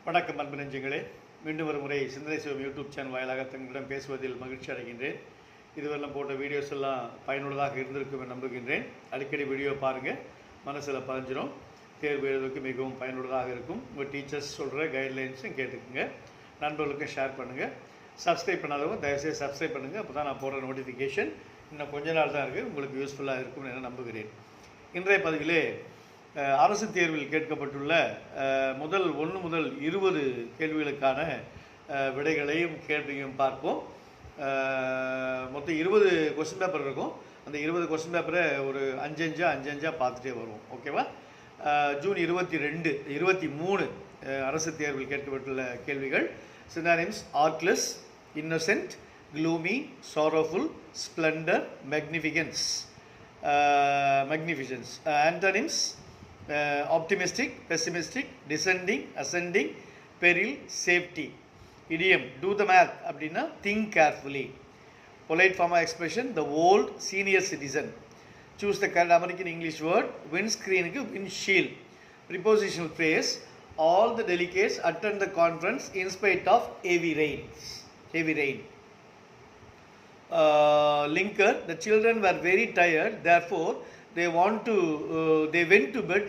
வணக்கம் அன்பு நெஞ்சங்களே. மீண்டும் ஒரு முறை சிந்தனை சிவம் யூடியூப் சேனல் வாயிலாக தங்களிடம் பேசுவதில் மகிழ்ச்சி அடைகின்றேன். இதுவரையும் போட்ட வீடியோஸ் எல்லாம் பயனுள்ளதாக இருந்திருக்கும் என நம்புகின்றேன். அடிக்கடி வீடியோ பாருங்கள், மனசில் பதிஞ்சிடும். தேர்வு எழுதுவதற்கு மிகவும் பயனுள்ளதாக இருக்கும். உங்கள் டீச்சர்ஸ் சொல்கிற கைட்லைன்ஸும் கேட்டுக்குங்க, நண்பர்களுக்கும் ஷேர் பண்ணுங்கள். சப்ஸ்கிரைப் பண்ணாதவங்க தயவுசெய்து சப்ஸ்கிரைப் பண்ணுங்கள். அப்போ தான் நான் போடுற நோட்டிஃபிகேஷன் இன்னும் கொஞ்ச நாள் தான் இருக்குது, உங்களுக்கு யூஸ்ஃபுல்லாக இருக்கும் என நம்புகிறேன். இன்றைய பதிவிலே அரசு தேர்வில் கேட்கப்பட்டுள்ள முதல் 1 முதல் 20 கேள்விகளுக்கான விடைகளையும் கேள்வியும் பார்ப்போம். மொத்தம் 20 கொஸ்டின் பேப்பர் இருக்கும். அந்த 20 கொஸ்டின் பேப்பரை ஒரு 5 பார்த்துட்டே வருவோம். ஓகேவா? ஜூன் 23 அரசு தேர்வில் கேட்கப்பட்டுள்ள கேள்விகள். Synonyms: artless, innocent, gloomy, sorrowful, splendor, magnificence. Antonyms: optimistic, pessimistic, descending, ascending, peril, safety. Idiom: do the math அப்படின்னா think carefully. Polite form of expression: the old senior citizen. Choose the correct American English word. Windscreen க்கு windshield. Prepositional phrase: all the delegates attend the conference in spite of heavy rain. Linker: the children were very tired, therefore they went to bed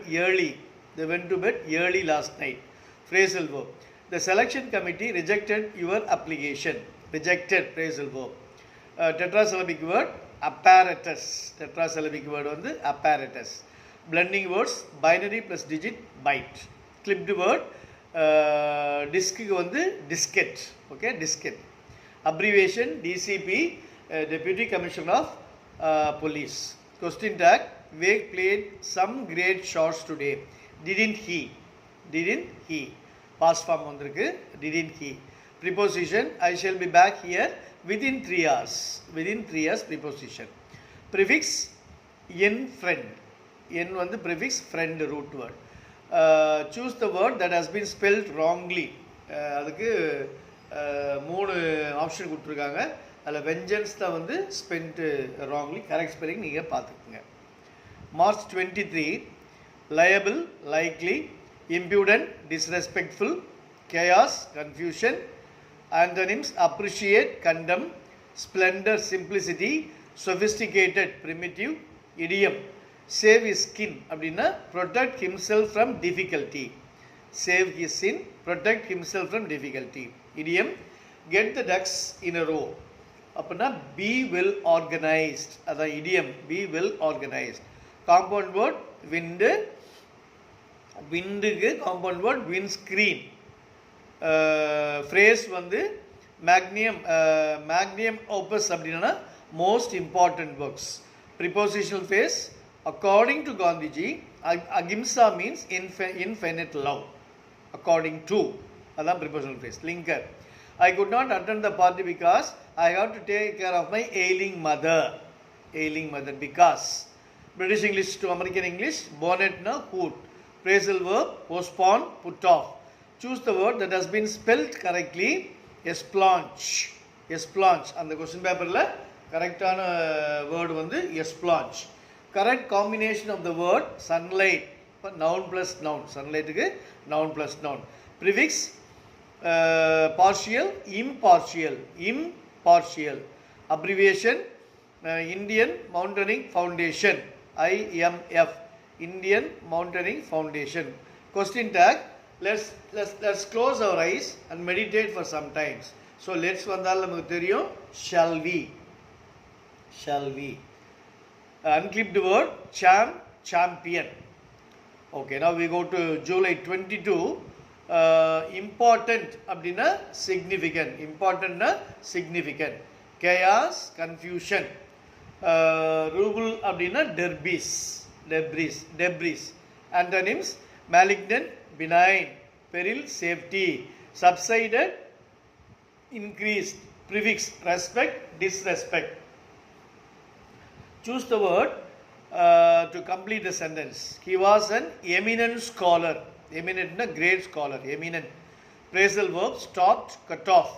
early last night. Phrasal verb: the selection committee rejected your application. Rejected phrasal verb. Tetrasyllabic word: apparatus. Tetrasyllabic word வந்து apparatus. Blending words: binary plus digit, byte. Clipped word: disk வந்து diskette. Okay, diskette. Abbreviation: DCP, Deputy Commissioner of Police. Question tag: Wake played some great shots today. Didn't he? Past form வந்திருக்கு. Didn't he? Preposition: I shall be back here within 3 hours. Within 3 hours preposition. Prefix: in friend. In வந்து prefix, friend root word. Choose the word that has been spelled wrongly. அதுக்கு 3 option கொடுத்துருக்காங்க. அதில் vengeance தான் வந்து spend wrongly. Correct spelling நீங்கள் பார்த்துக்குங்க. March 23: liable, likely, impudent, disrespectful, chaos, confusion. Antonyms: appreciate, condemn, splendor, simplicity, sophisticated, primitive. Idiom: save his skin அப்படின்னா protect himself from difficulty. Save his skin, protect himself from difficulty. Idiom: get the ducks in a row அப்படின்னா be well organized. அதான் idiom, be well organized. Compound word: wind. விண்டுக்கு compound word windscreen. Phrase வந்து magnum opus அப்படின்னா most important works. Prepositional phrase: according to Gandhiji, ahimsa means infinite love. According to, அதான் prepositional phrase. Linker: I could not attend the party because I have to take care of my ailing mother. Because. British English to American English: bonnet na hood. Phrasal verb: postpone, put off. Choose the word that has been spelled correctly. Esplaunch. அந்த question பேப்பரில் கரெக்டான word வந்து esplaunch. Correct combination of the word: sunlight. Noun plus noun. Sunlightக்கு noun plus noun. Prefix: partial, impartial. Abbreviation: Indian Mountaineering Foundation. IMF. Indian Mountaineering Foundation. Question tag: let's close our eyes and meditate for some times. So let's வந்தால் நமக்கு தெரியும் shall we. Unclipped word: champion. Okay, now we go to July 22. Important அப்படின்னா significant. Chaos, confusion. Rubble அப்படின்னா debris. Antonyms: malignant, benign, peril, safety. Subsided, increased. Prefix: respect, disrespect. Choose the word to complete the sentence. He was an eminent scholar. Eminent na great scholar. Eminent. Phrasal verb: stopped, cut off.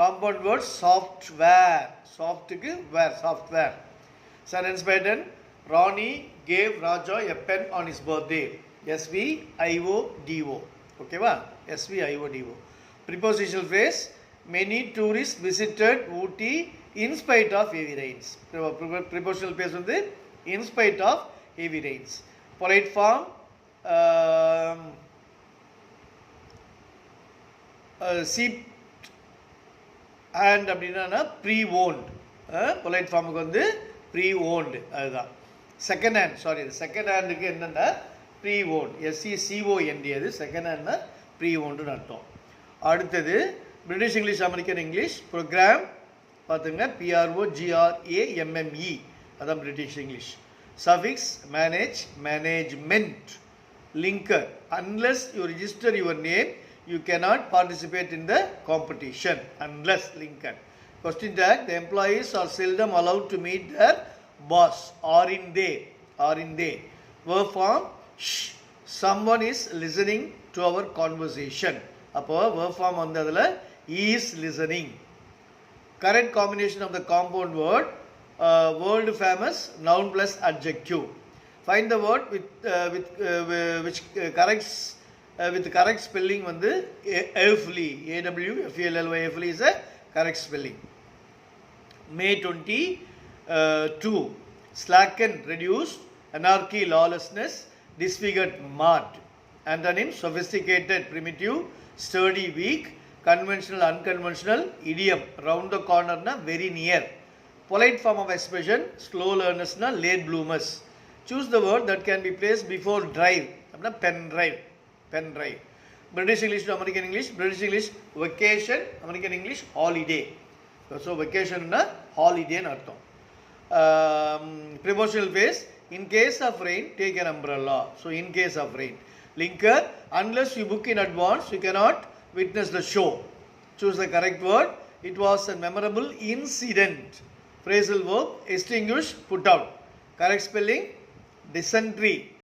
Compound word: software. Software. Sentence pattern: Ronnie gave Raja a pen on his birthday. SVIODO. ஓகேவா? SVIODO. Prepositional phrase, many tourists visited Ooty in spite of heavy rains. Prepositional phrase வந்து in spite of heavy rains. Polite form, seeped and அப்படின்னா pre-owned. Polite ஃபார்முக்கு வந்து preowned, அதுதான். Second hand, sorry, second ஹேண்டுக்கு என்னென்னா preowned, SECOND, அது second ஹேண்ட்னா ப்ரீ-ஓன்டுன்னு அர்த்தம். அடுத்தது British English, American English. Program பார்த்துங்க, PROGRAMME, அதான் British English. Suffix manage, management. Linker, unless you register your name you cannot participate in the competition, unless linker. Question tag, the employees are seldom allowed to meet their boss, or in they. Verb form, shh, someone is listening to our conversation. அப்போ verb form வந்ததுல is listening. Correct combination of the compound word, world famous, noun plus adjective. Find the word which corrects with the correct spelling வந்து AWFLY, AWFLY is a correct spelling. May 22, slacken, reduced, anarchy, lawlessness, disfigured, marred. Antonym, sophisticated, primitive, sturdy, weak, conventional, unconventional, idiom, round the corner na very near. Polite form of expression, slow learners na late bloomers. Choose the word that can be placed before drive, apna pen drive. British English to American English. British English vacation, American English holiday. So vacation na holiday na artham. Prepositional phrase, in case of rain take an umbrella. So in case of rain. Linker, unless you book in advance you cannot witness the show. Choose the correct word. It was a memorable incident. Phrasal verb, extinguish, put out. Correct spelling, dysentery.